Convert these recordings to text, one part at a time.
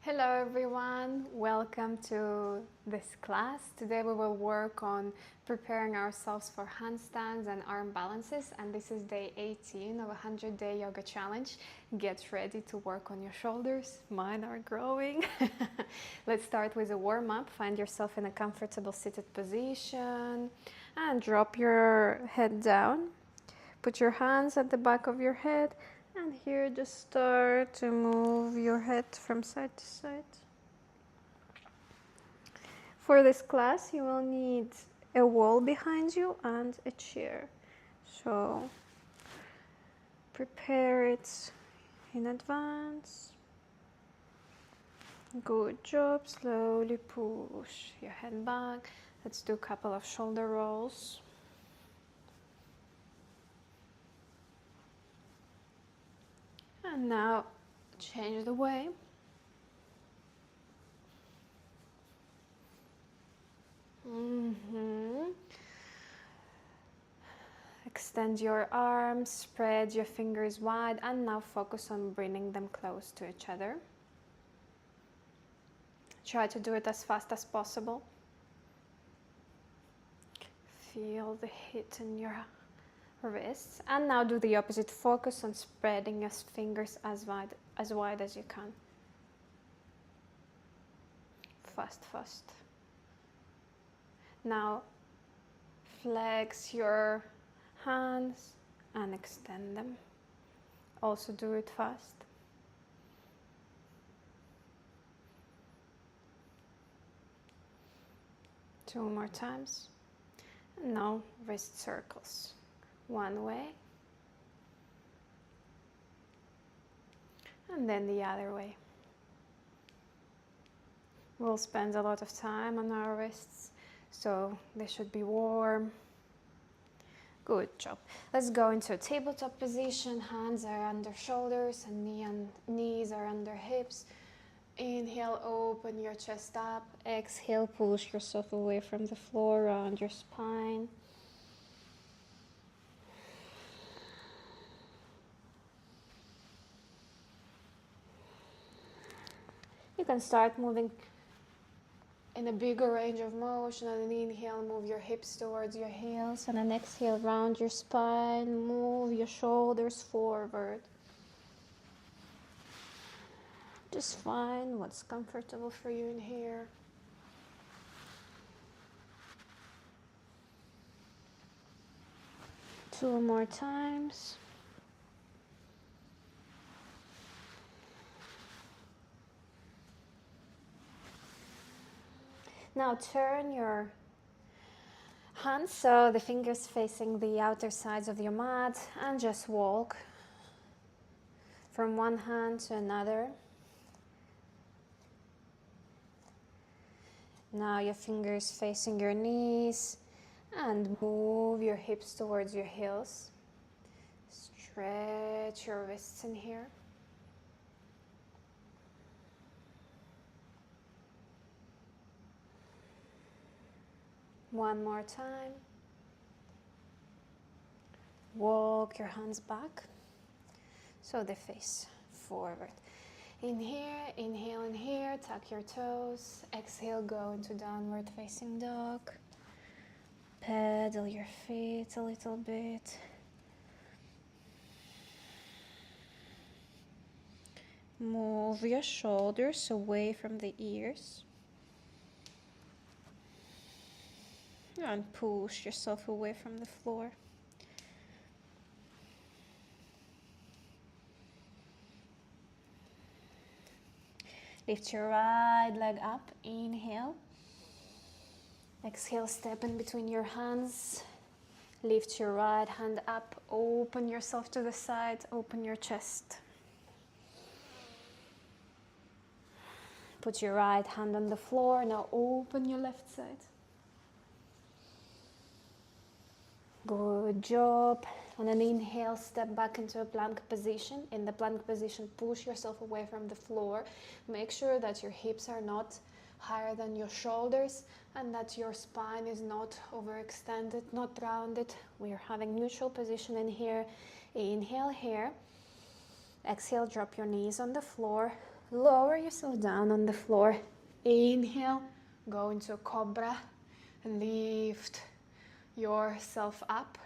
Hello everyone, welcome to this class. Today we will work on preparing ourselves for handstands and arm balances, and this is day 18 of a 100-day yoga challenge. Get ready to work on your shoulders, mine are growing. Let's start with a warm-up. Find yourself in a comfortable seated position and drop your head down. Put your hands at the back of your head. And here just start to move your head from side to side. For this class you will need a wall behind you and a chair. So prepare it in advance. Good job. Slowly push your head back. Let's do a couple of shoulder rolls. And now change the way. Extend your arms, spread your fingers wide, and now focus on bringing them close to each other. Try to do it as fast as possible. Feel the heat in your wrists. And now do the opposite. Focus on spreading your fingers as wide as you can. Fast, fast. Now flex your hands and extend them. Also do it fast. Two more times. And now wrist circles. One way. And then the other way. We'll spend a lot of time on our wrists, so they should be warm. Good job. Let's go into a tabletop position. Hands are under shoulders and knees are under hips. Inhale, open your chest up. Exhale, push yourself away from the floor, around your spine. You can start moving in a bigger range of motion. On an inhale, move your hips towards your heels. And an exhale, round your spine, move your shoulders forward. Just find what's comfortable for you in here. Two more times. Now turn your hands so the fingers facing the outer sides of your mat and just walk from one hand to another. Now your fingers facing your knees and move your hips towards your heels. Stretch your wrists in here. One more time. Walk your hands back so they face forward. In here, inhale in here, tuck your toes. Exhale, go into downward facing dog. Pedal your feet a little bit. Move your shoulders away from the ears. And push yourself away from the floor. Lift your right leg up. Inhale. Exhale, step in between your hands. Lift your right hand up. Open yourself to the side. Open your chest. Put your right hand on the floor. Now open your left side. Good job. On an inhale, step back into a plank position. In the plank position, push yourself away from the floor. Make sure that your hips are not higher than your shoulders and that your spine is not overextended, not rounded. We are having neutral position in here. Inhale here. Exhale, drop your knees on the floor. lower yourself down on the floor. Inhale, go into a cobra, lift yourself up.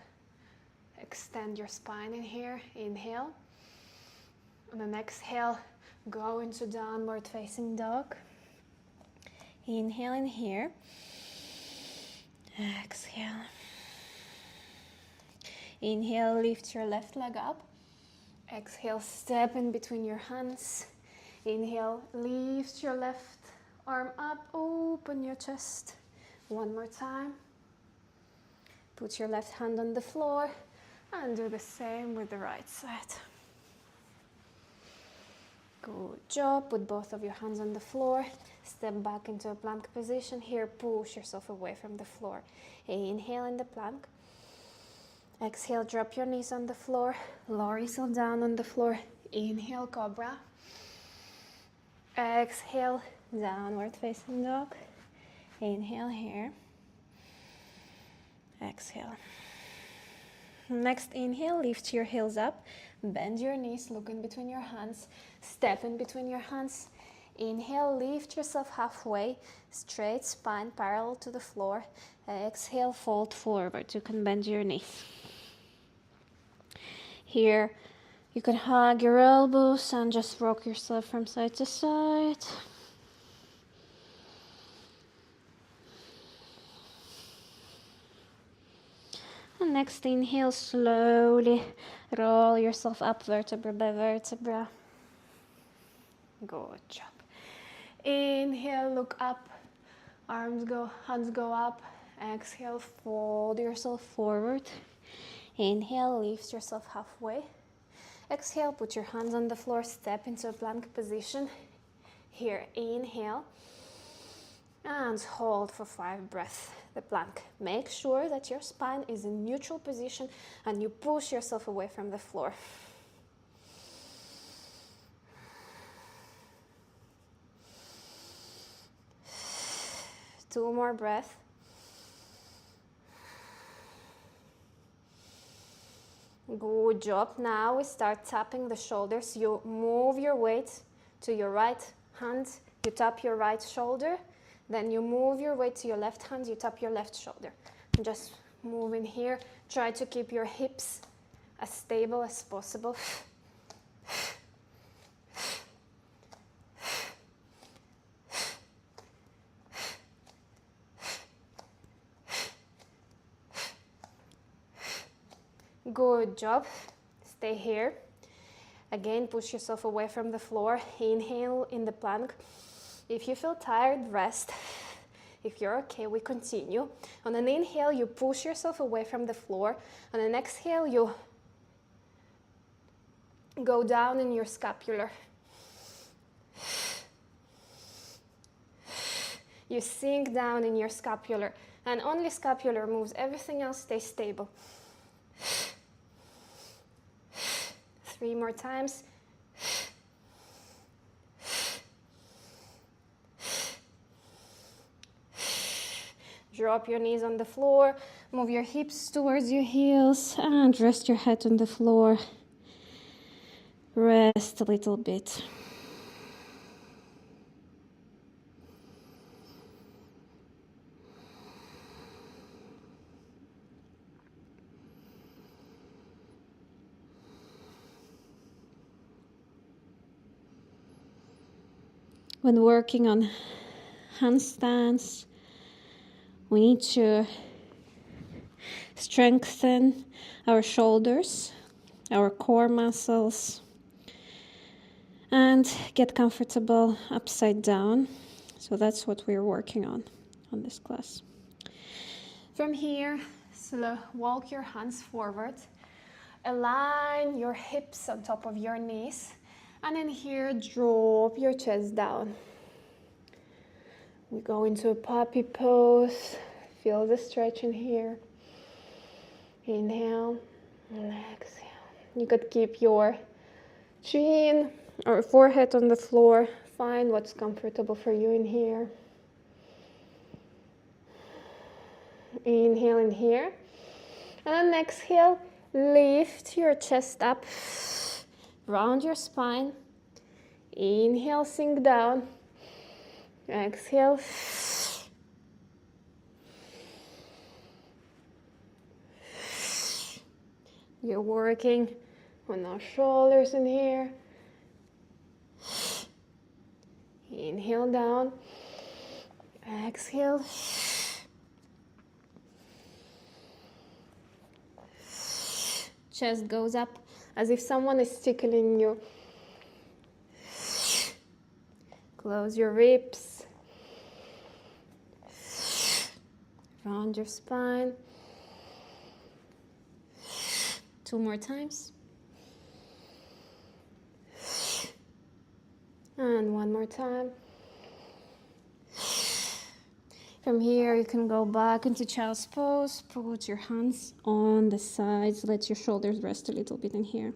Extend your spine in here. Inhale. On an exhale, go into downward facing dog. Inhale in here. Exhale. Inhale, lift your left leg up. Exhale, step in between your hands. Inhale, lift your left arm up, open your chest. One more time. Put your left hand on the floor and do the same with the right side. Good job. Put both of your hands on the floor. Step back into a plank position. Here, push yourself away from the floor. Inhale in the plank. Exhale, drop your knees on the floor. Lower yourself down on the floor. Inhale, cobra. Exhale, downward facing dog. Inhale here. Exhale. Next inhale, lift your heels up. Bend your knees, look in between your hands. Step in between your hands. Inhale, lift yourself halfway. Straight spine, parallel to the floor. Exhale, fold forward. You can bend your knees. Here, you can hug your elbows and just rock yourself from side to side. And next inhale, slowly roll yourself up vertebra by vertebra. Good job. Inhale, look up. Hands go up. Exhale, fold yourself forward. Inhale, lift yourself halfway. Exhale, put your hands on the floor, step into a plank position. Here, inhale. And hold for 5 breaths, the plank. Make sure that your spine is in neutral position and you push yourself away from the floor. Two more breaths. Good job. Now we start tapping the shoulders. You move your weight to your right hand. You tap your right shoulder. Then you move your weight to your left hand. You tap your left shoulder. Just move in here. Try to keep your hips as stable as possible. Good job. Stay here. Again, push yourself away from the floor. Inhale in the plank. If you feel tired, rest. If you're okay, we continue. On an inhale, you push yourself away from the floor. On an exhale, you go down in your scapular. You sink down in your scapular. And only scapular moves. Everything else stays stable. 3 more times. Drop your knees on the floor. Move your hips towards your heels and rest your head on the floor. Rest a little bit. When working on handstands, we need to strengthen our shoulders, our core muscles, and get comfortable upside down. So that's what we're working on this class. From here, walk your hands forward. Align your hips on top of your knees. And in here, drop your chest down. We go into a puppy pose. Feel the stretch in here. Inhale and exhale. You could keep your chin or forehead on the floor. Find what's comfortable for you in here. Inhale in here. And then exhale, lift your chest up. Round your spine. Inhale, sink down. Exhale. You're working on our shoulders in here. Inhale down. Exhale. Chest goes up as if someone is tickling you. Close your ribs. Round your spine. 2 more times. And 1 more time. From here, you can go back into child's pose. Put your hands on the sides. Let your shoulders rest a little bit in here.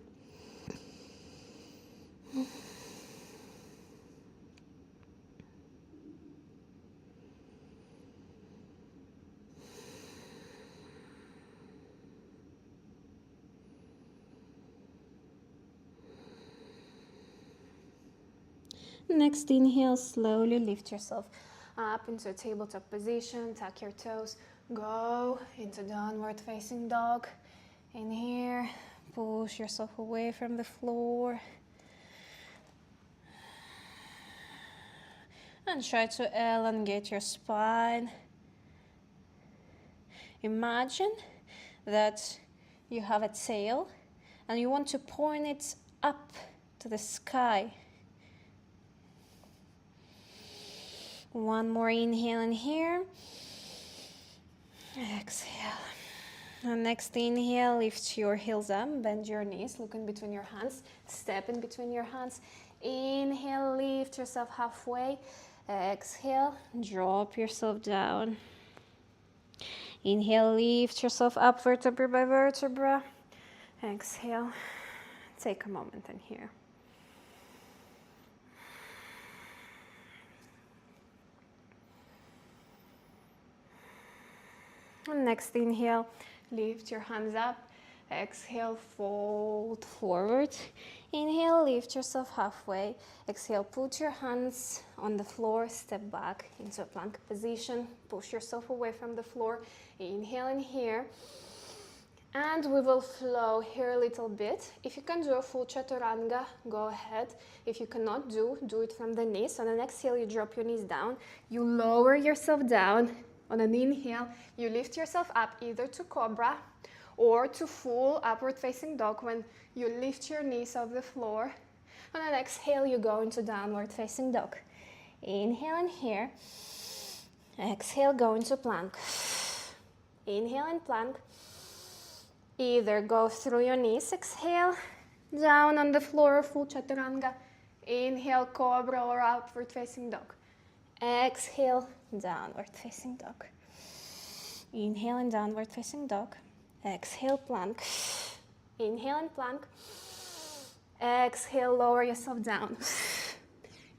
Next inhale, slowly lift yourself up into a tabletop position. Tuck your toes. Go into downward facing dog. In here, push yourself away from the floor. And try to elongate your spine. Imagine that you have a tail and you want to point it up to the sky. One more inhale in here. Exhale. And next inhale, lift your heels up, bend your knees, look in between your hands, step in between your hands. Inhale, lift yourself halfway. Exhale, drop yourself down. Inhale, lift yourself up vertebra by vertebra. Exhale, take a moment in here. And next inhale, lift your hands up. Exhale, fold forward. Inhale, lift yourself halfway. Exhale, put your hands on the floor, step back into a plank position. Push yourself away from the floor. Inhale in here. And we will flow here a little bit. If you can do a full chaturanga, go ahead. If you cannot do it from the knees. On an exhale, you drop your knees down. You lower yourself down. On an inhale, you lift yourself up either to cobra or to full upward facing dog when you lift your knees off the floor. On an exhale, you go into downward facing dog. Inhale in here. Exhale, go into plank. Inhale in plank. Either go through your knees, exhale, down on the floor, full chaturanga. Inhale, cobra or upward facing dog. Exhale, downward facing dog. Inhale and downward facing dog. Exhale, plank. Inhale and plank. Exhale, lower yourself down.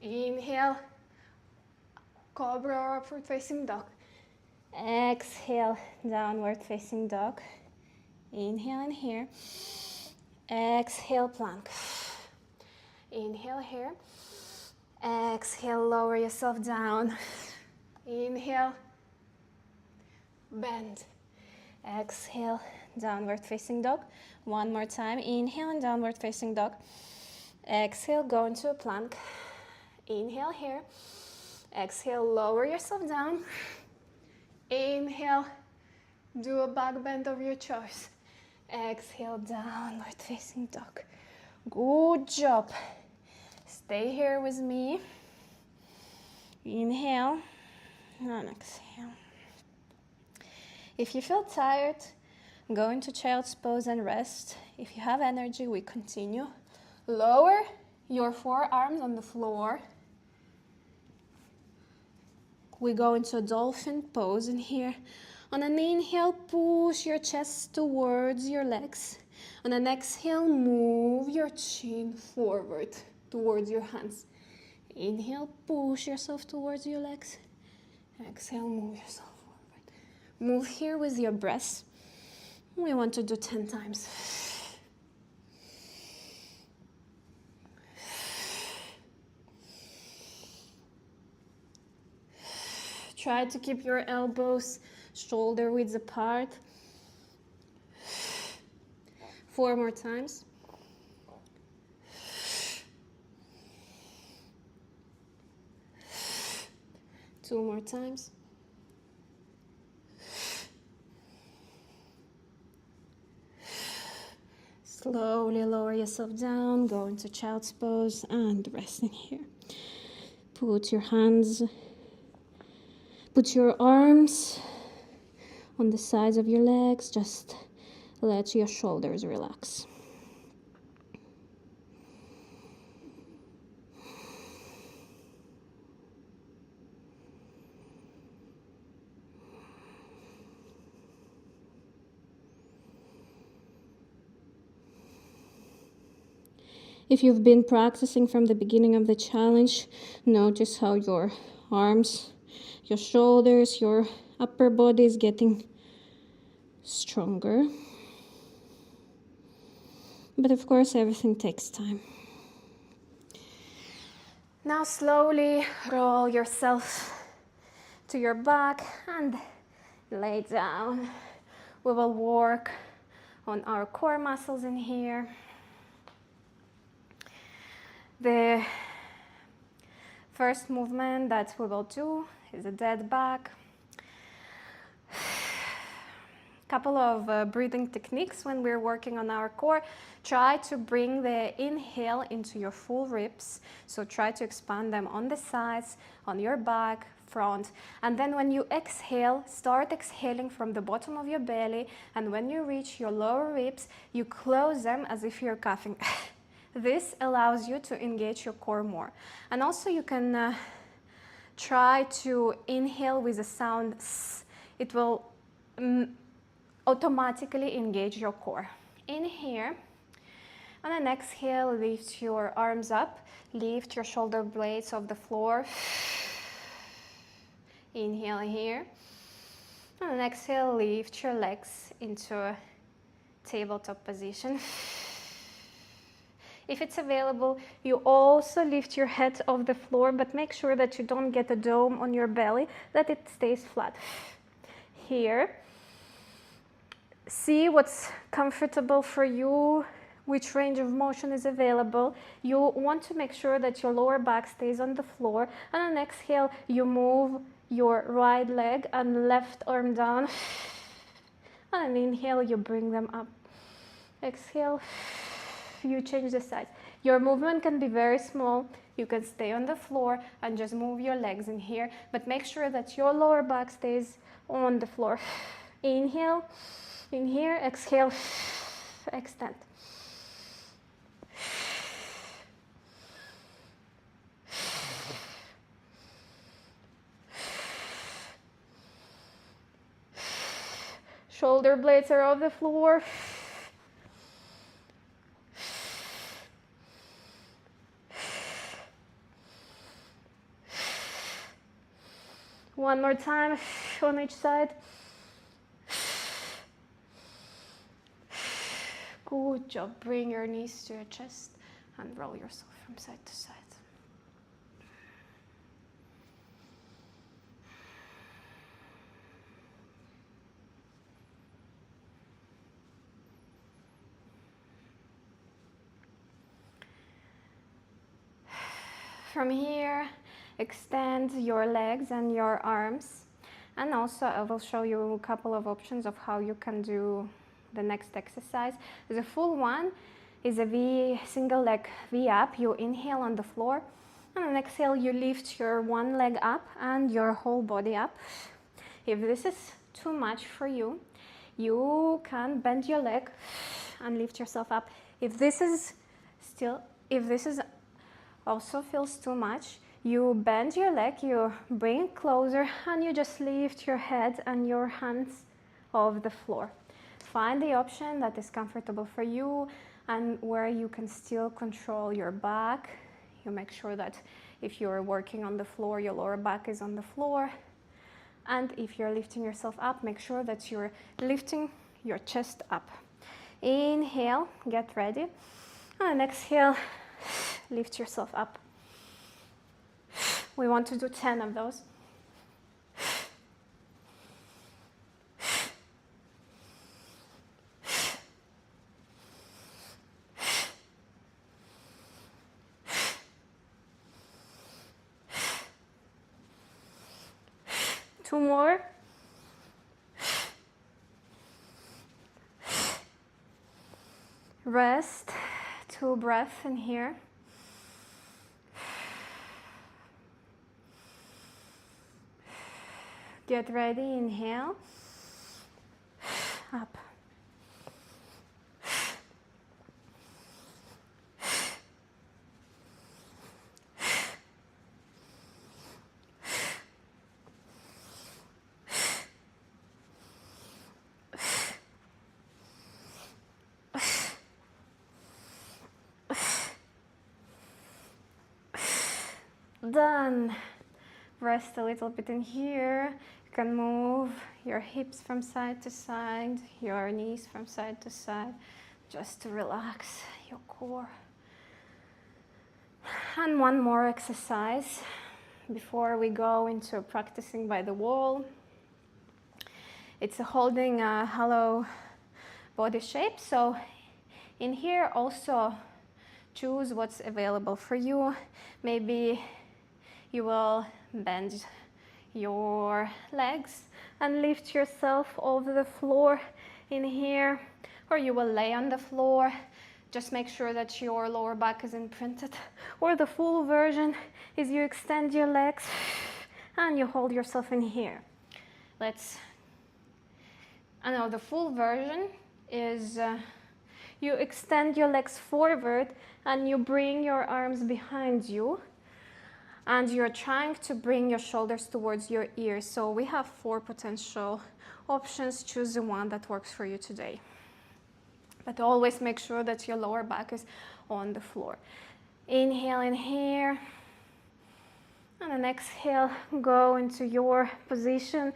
Inhale, cobra or upward facing dog. Exhale, downward facing dog. Inhale in here. Exhale, plank. Inhale here. Exhale, lower yourself down. Inhale, bend. Exhale, downward facing dog. One more time. Inhale and downward facing dog. Exhale, go into a plank. Inhale here. Exhale, lower yourself down. Inhale, do a back bend of your choice. Exhale, downward facing dog. Good job. Stay here with me. Inhale and exhale. If you feel tired, go into child's pose and rest. If you have energy, we continue. Lower your forearms on the floor. We go into a dolphin pose in here. On an inhale, push your chest towards your legs. On an exhale, move your chin forward towards your hands. Inhale, push yourself towards your legs. Exhale, move yourself forward. Move here with your breath. We want to do 10 times. 9, Try to keep your elbows shoulder width apart. 4 more times. Two more times. Slowly lower yourself down, go into child's pose and resting here. Put your arms on the sides of your legs, just let your shoulders relax. If you've been practicing from the beginning of the challenge, notice how your arms, your shoulders, your upper body is getting stronger. But of course, everything takes time. Now slowly roll yourself to your back and lay down. We will work on our core muscles in here. The first movement that we will do is a dead back. Couple of breathing techniques when we're working on our core. Try to bring the inhale into your full ribs. So try to expand them on the sides, on your back, front. And then when you exhale, start exhaling from the bottom of your belly. And when you reach your lower ribs, you close them as if you're coughing. This allows you to engage your core more. And also you can try to inhale with a sound S. It will automatically engage your core. In here, and then exhale, lift your arms up, lift your shoulder blades off the floor. Inhale here, and then exhale, lift your legs into a tabletop position. If it's available, you also lift your head off the floor, but make sure that you don't get a dome on your belly, that it stays flat. Here, see what's comfortable for you, which range of motion is available. You want to make sure that your lower back stays on the floor. And on exhale, you move your right leg and left arm down. And inhale, you bring them up. Exhale, you change the sides. Your movement can be very small. You can stay on the floor and just move your legs in here, but make sure that your lower back stays on the floor. Inhale, in here, exhale, extend. Shoulder blades are off the floor. One more time on each side. Good job. Bring your knees to your chest and roll yourself from side to side. From here, extend your legs and your arms, and also I will show you a couple of options of how you can do the next exercise. The full one is a single leg V up. You inhale on the floor, and on exhale you lift your one leg up and your whole body up. If this is too much for you, you can bend your leg and lift yourself up. If this also feels too much, you bend your leg, you bring it closer, and you just lift your head and your hands off the floor. Find the option that is comfortable for you and where you can still control your back. You make sure that if you're working on the floor, your lower back is on the floor. And if you're lifting yourself up, make sure that you're lifting your chest up. Inhale, get ready. And exhale, lift yourself up. We want to do 10 of those. 2 more. Rest, 2 breaths in here. Get ready, inhale, up. Done. Rest a little bit in here. You can move your hips from side to side, your knees from side to side, just to relax your core. And one more exercise before we go into practicing by the wall. It's holding a hollow body shape. So in here also choose what's available for you. Maybe you will bend your legs and lift yourself over the floor in here, or you will lay on the floor. Just make sure that your lower back is imprinted. Or the full version is you extend your legs and you hold yourself in here. The full version is you extend your legs forward and you bring your arms behind you. And you're trying to bring your shoulders towards your ears. So we have 4 potential options. Choose the one that works for you today. But always make sure that your lower back is on the floor. Inhale in here. And then exhale, go into your position.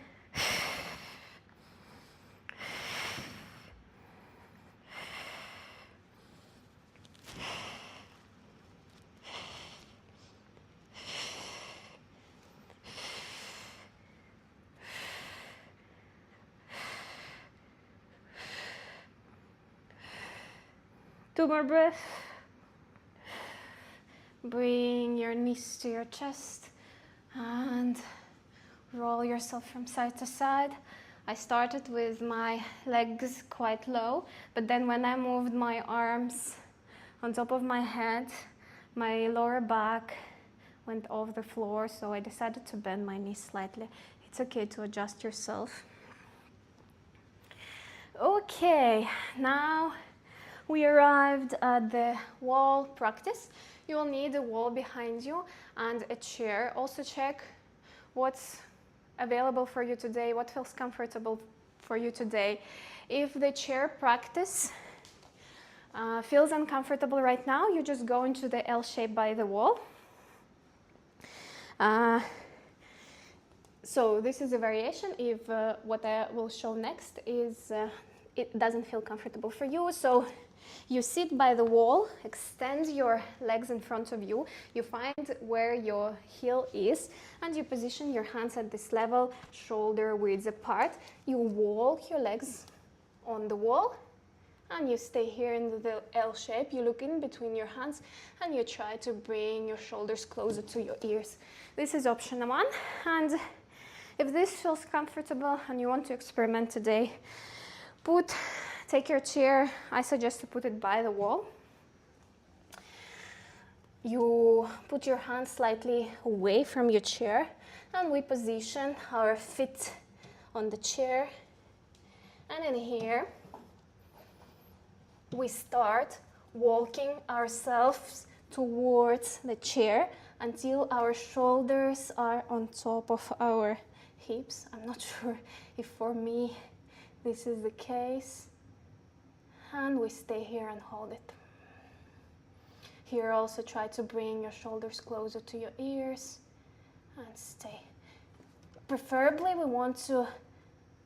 Two more breaths. Bring your knees to your chest and roll yourself from side to side. I started with my legs quite low, but then when I moved my arms on top of my head, my lower back went off the floor, so I decided to bend my knees slightly. It's okay to adjust yourself. Okay, now we arrived at the wall practice. You will need a wall behind you and a chair. Also check what's available for you today, what feels comfortable for you today. If the chair practice feels uncomfortable right now, you just go into the L shape by the wall. So this is a variation. If what I will show next is it doesn't feel comfortable for you, so you sit by the wall, extend your legs in front of you, you find where your heel is, and you position your hands at this level, shoulder widths apart. You walk your legs on the wall, and you stay here in the L shape. You look in between your hands, and you try to bring your shoulders closer to your ears. This is option 1, and if this feels comfortable and you want to experiment today, take your chair, I suggest to put it by the wall. You put your hands slightly away from your chair, and we position our feet on the chair. And in here, we start walking ourselves towards the chair until our shoulders are on top of our hips. I'm not sure if for me this is the case. And we stay here and hold it. Here also try to bring your shoulders closer to your ears and stay. Preferably we want to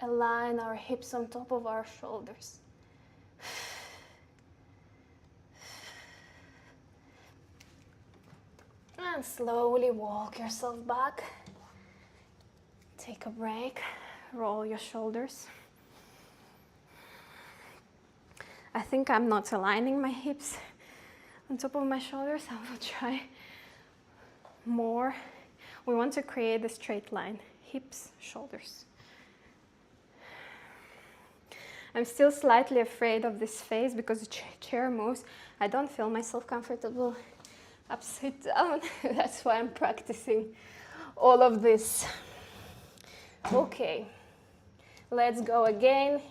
align our hips on top of our shoulders. And slowly walk yourself back. Take a break, roll your shoulders. I think I'm not aligning my hips on top of my shoulders. I will try more. We want to create a straight line hips, shoulders. I'm still slightly afraid of this phase because the chair moves. I don't feel myself comfortable upside down. That's why I'm practicing all of this. Okay, let's go again.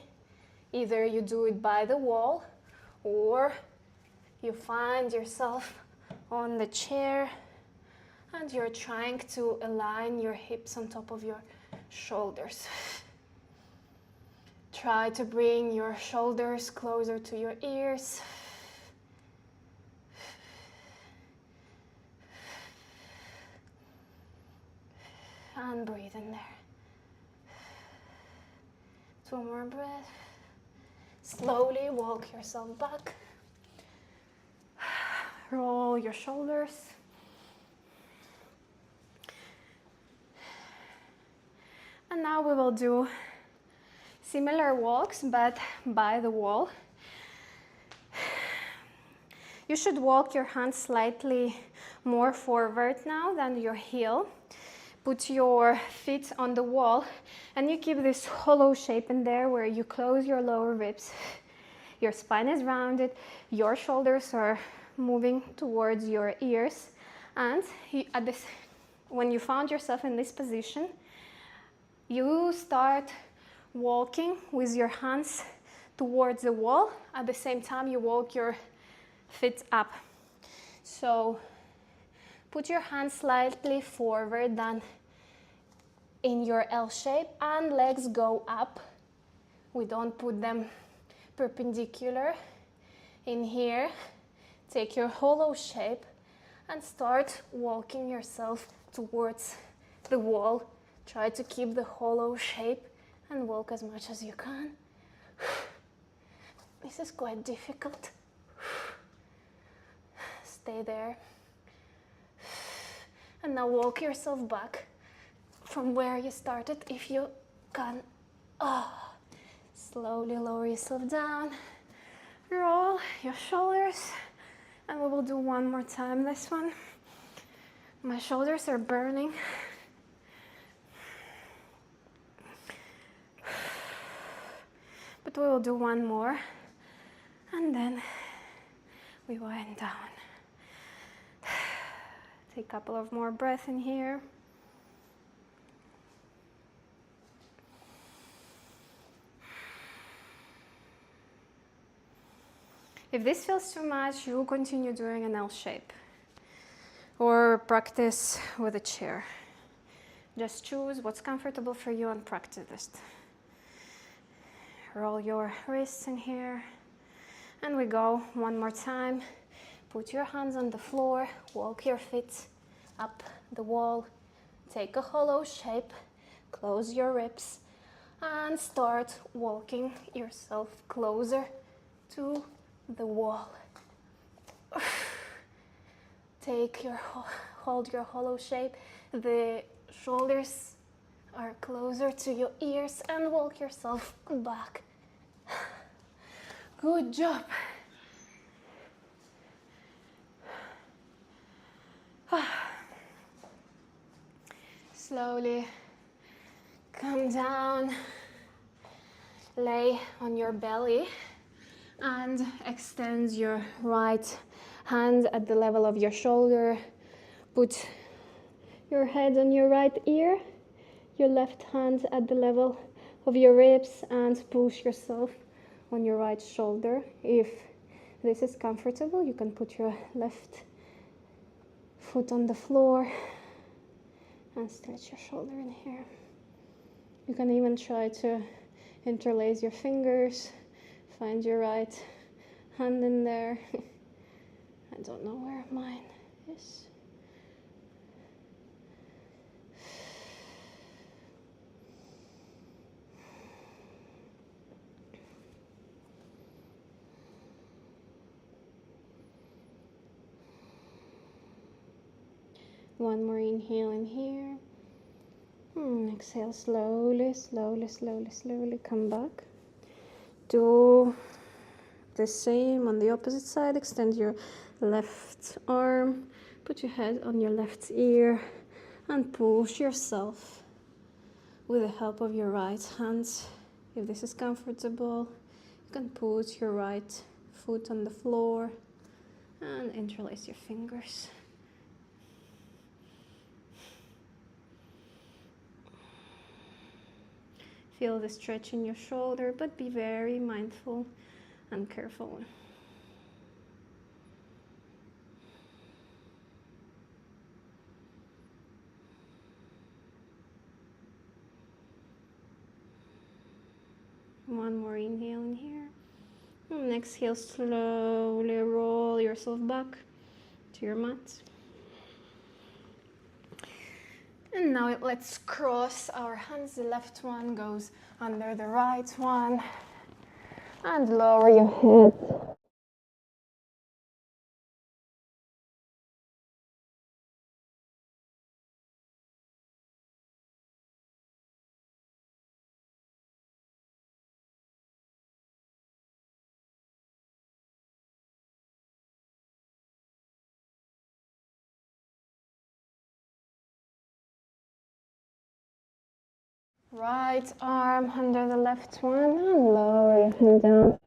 Either you do it by the wall or you find yourself on the chair and you're trying to align your hips on top of your shoulders. Try to bring your shoulders closer to your ears. And breathe in there. 2 more breaths. Slowly walk yourself back. Roll your shoulders. And now we will do similar walks, but by the wall. You should walk your hands slightly more forward now than your heel. Put your feet on the wall and you keep this hollow shape in there where you close your lower ribs. Your spine is rounded, your shoulders are moving towards your ears, and when you found yourself in this position, you start walking with your hands towards the wall. At the same time, you walk your feet up. So put your hands slightly forward than in your L shape, and legs go up. We don't put them perpendicular. In here, take your hollow shape and start walking yourself towards the wall. Try to keep the hollow shape and walk as much as you can. This is quite difficult. Stay there. And now walk yourself back from where you started if you can. Slowly lower yourself down. Roll your shoulders. And we will do one more time this one. My shoulders are burning. But we will do one more. And then we wind down. Take a couple of more breaths in here. If this feels too much, you continue doing an L shape or practice with a chair. Just choose what's comfortable for you and practice this. Roll your wrists in here. And we go one more time. Put your hands on the floor, walk your feet up the wall, take a hollow shape, close your ribs, and start walking yourself closer to the wall. Hold your hollow shape, the shoulders are closer to your ears, and walk yourself back. Good job. Slowly come down, lay on your belly and extend your right hand at the level of your shoulder. Put your head on your right ear, your left hand at the level of your ribs, and push yourself on your right shoulder. If this is comfortable, you can put your left foot on the floor and stretch your shoulder in here. You can even try to interlace your fingers, find your right hand in there. I don't know where mine is. One more inhale in here. Exhale slowly, slowly, slowly, slowly. Come back. Do the same on the opposite side. Extend your left arm. Put your head on your left ear and push yourself with the help of your right hand. If this is comfortable, you can put your right foot on the floor and interlace your fingers. Feel the stretch in your shoulder, but be very mindful and careful. One more inhale in here. And exhale, slowly roll yourself back to your mat. And now let's cross our hands. The left one goes under the right one. And lower your head. Right arm under the left one and lower your hand down.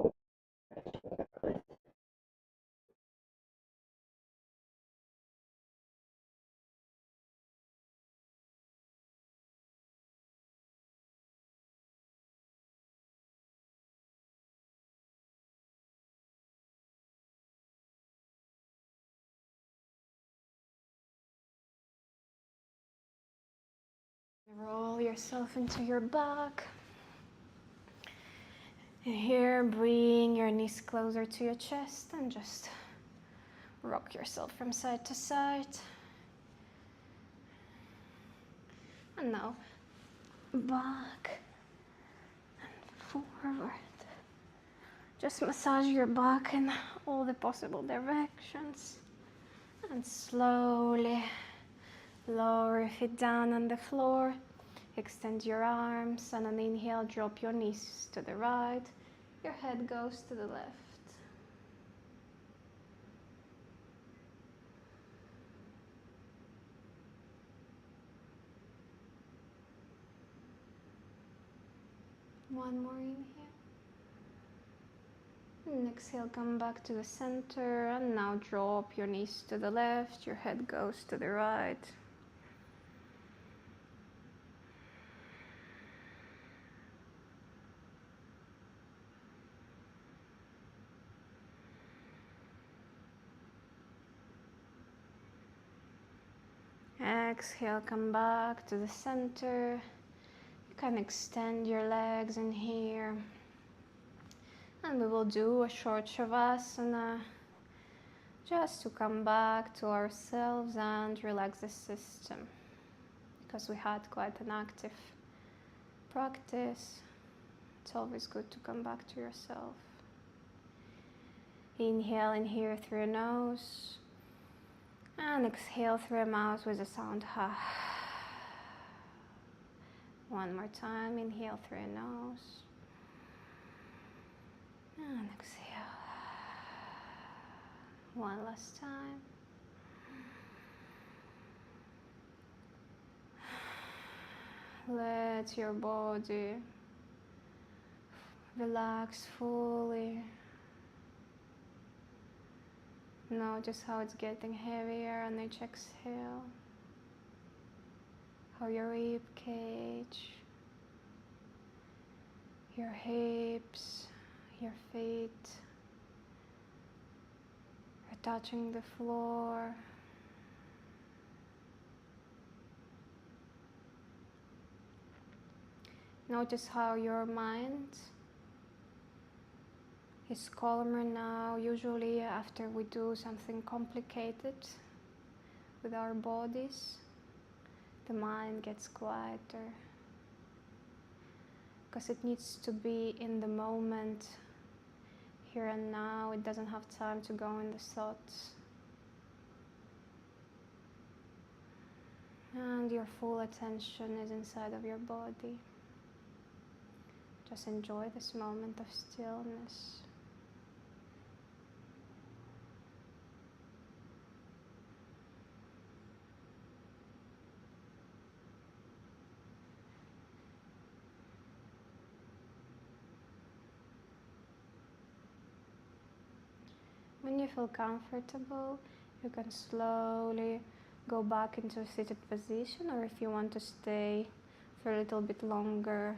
Roll yourself into your back. And here, bring your knees closer to your chest and just rock yourself from side to side. And now, back and forward. Just massage your back in all the possible directions. And slowly lower your feet down on the floor. Extend your arms, and on the inhale, drop your knees to the right. Your head goes to the left. One more inhale. And exhale, come back to the center, and now drop your knees to the left. Your head goes to the right. Exhale, come back to the center. You can extend your legs in here. And we will do a short Savasana just to come back to ourselves and relax the system. Because we had quite an active practice, it's always good to come back to yourself. Inhale in here through your nose. And exhale through your mouth with a sound ha. One more time, inhale through your nose. And exhale. One last time. Let your body relax fully. Notice how it's getting heavier on each exhale. How your rib cage, your hips, your feet are touching the floor. Notice how your mind is calmer now. Usually after we do something complicated with our bodies, the mind gets quieter because it needs to be in the moment, here and now. It doesn't have time to go in the thoughts. And your full attention is inside of your body. Just enjoy this moment of stillness. When you feel comfortable, you can slowly go back into a seated position, or if you want to stay for a little bit longer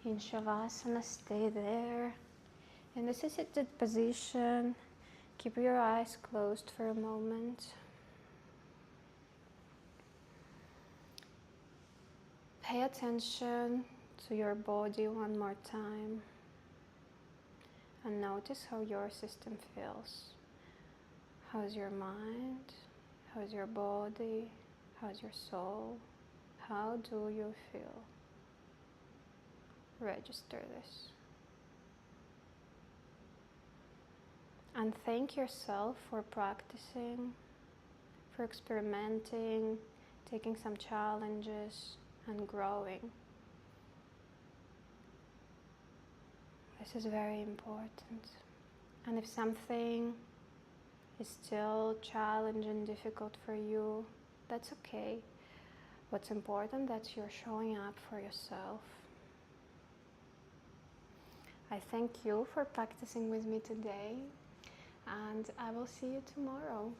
in Savasana, stay there. In this seated position, keep your eyes closed for a moment. Pay attention to your body one more time and notice how your system feels. How's your mind? How's your body? How's your soul? How do you feel? Register this. And thank yourself for practicing, for experimenting, taking some challenges and growing. This is very important. And if something is still challenging and difficult for you, that's okay. What's important is that you're showing up for yourself. I thank you for practicing with me today, and I will see you tomorrow.